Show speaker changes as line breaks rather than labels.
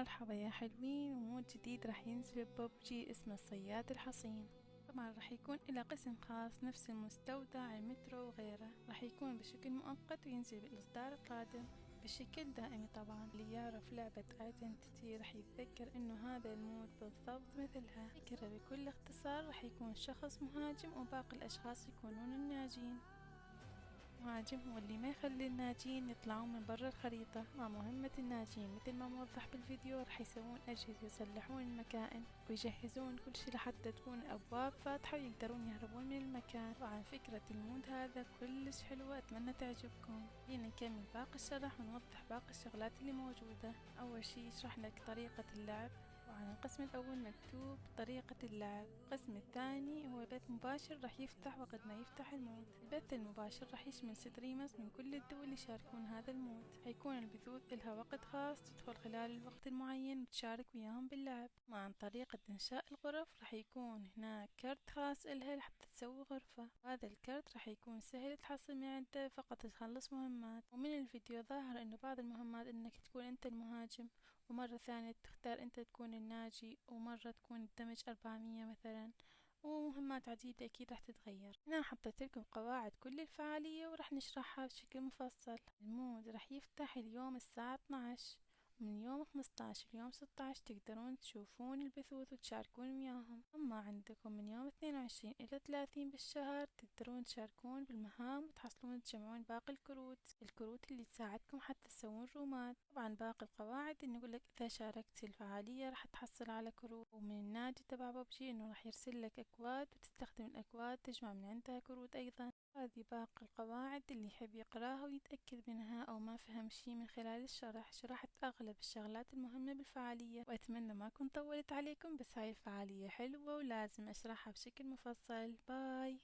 مرحبا يا حلوين، ومود جديد راح ينزل ببجي اسمه الصياد الحصين. طبعا راح يكون إلى قسم خاص نفس المستودع المترو وغيره، راح يكون بشكل مؤقت وينزل بالإصدار القادم بشكل دائمي. طبعا اللي يعرف لعبة ايدنتيتي راح يتذكر انه هذا المود بالضبط مثلها. فكرة بكل اختصار راح يكون شخص مهاجم وباقي الاشخاص يكونون الناجين. مهاجم هو اللي ما يخلي الناجين يطلعون من برا الخريطة. مهمة الناجين مثل ما موضح بالفيديو راح يسوون أجهزة، يصلحون المكائن ويجهزون كل شي لحتى تكون الأبواب فاتحة ويقدرون يهربون من المكان. طبعا فكرة المود هذا كلش حلوة، أتمنى تعجبكم. هنا نكمل باقي الشرح ونوضح باقي الشغلات اللي موجودة. أول شي يشرح لك طريقة اللعب، وعن القسم الأول مكتوب طريقة اللعب. القسم الثاني هو بث مباشر راح يفتح وقت ما يفتح المود. البث المباشر راح يشمل ستريمرز من كل الدول اللي يشاركون هذا المود. حيكون البثوث إلها وقت خاص تدخل خلال الوقت المعين وتشارك وياهم باللعب. عن طريقة إنشاء الغرف راح يكون هناك كرت خاص إلها لحتى تسوي غرفة. هذا الكرت راح يكون سهل تحصل من عنده، فقط تخلص مهمات. ومن الفيديو ظاهر إنه بعض المهمات إنك تكون أنت المهاجم، ومرة ثانية تختار أنت تكون الناجي، ومرة تكون الدمج 400 مثلا، ومهمات عديدة أكيد راح تتغير. هنا حطيت لكم قواعد كل الفعالية وراح نشرحها بشكل مفصل. المود راح يفتح اليوم الساعة 12، من يوم 15 ليوم 16 تقدرون تشوفون البثوث وتشاركون وياهم. أما عندكم من يوم 22 إلى 30 بالشهر تقدرون تشاركون بالمهام وتحصلون تجمعون باقي الكروت اللي تساعدكم حتى تسوون رومات. طبعا باقي القواعد إنه يقولك إذا شاركت في الفعالية راح تحصل على كروت، ومن النادي تبع ببجي إنه راح يرسل لك أكواد وتستخدم الأكواد تجمع من عندها كروت أيضا. هذه باقي القواعد، اللي يحب يقراها ويتأكد منها أو ما فهم شي من خلال الشرح. شرحت أغلب الشغلات المهمة بالفعالية، وأتمنى ما كنت طولت عليكم، بس هاي الفعالية حلوة ولازم أشرحها بشكل مفصل. باي.